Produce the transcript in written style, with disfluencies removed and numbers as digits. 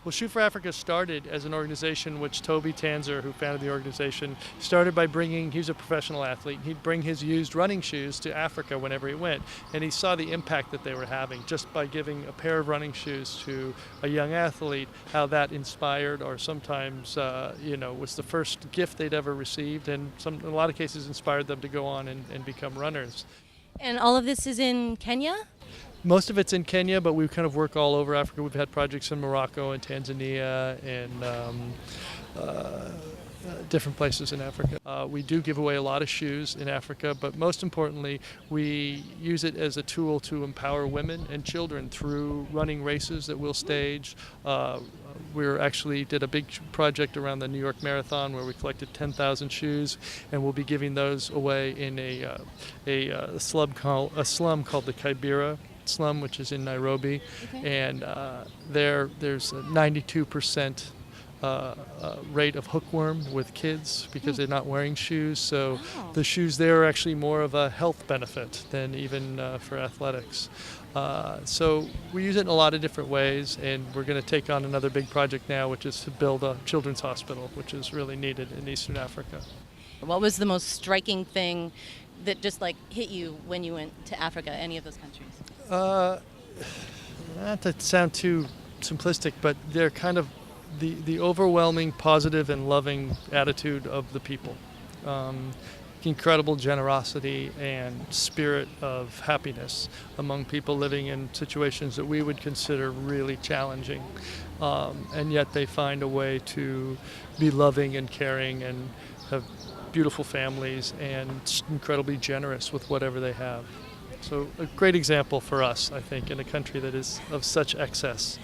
Well, Shoe4Africa started as an organization which Toby Tanzer, who founded the organization, started by bringing, he was a professional athlete, he'd bring his used running shoes to Africa whenever he went. And he saw the impact that they were having just by giving a pair of running shoes to a young athlete, how that inspired or sometimes, was the first gift they'd ever received, and in a lot of cases inspired them to go on and become runners. And all of this is in Kenya? Most of it's in Kenya, but we kind of work all over Africa. We've had projects in Morocco and Tanzania and different places in Africa. We do give away a lot of shoes in Africa, but most importantly, we use it as a tool to empower women and children through running races that we'll stage. We actually did a big project around the New York Marathon where we collected 10,000 shoes, and we'll be giving those away in a slum called the Kibera slum, which is in Nairobi. Okay. And there's a 92% rate of hookworm with kids because they're not wearing shoes. So the shoes there are actually more of a health benefit than even for athletics. So we use it in a lot of different ways, and we're going to take on another big project now, which is to build a children's hospital, which is really needed in Eastern Africa. What was the most striking thing that just hit you when you went to Africa, any of those countries? Not to sound too simplistic, but they're kind of the overwhelming positive and loving attitude of the people. Incredible generosity and spirit of happiness among people living in situations that we would consider really challenging. And yet they find a way to be loving and caring and have beautiful families and incredibly generous with whatever they have. So a great example for us, I think, in a country that is of such excess.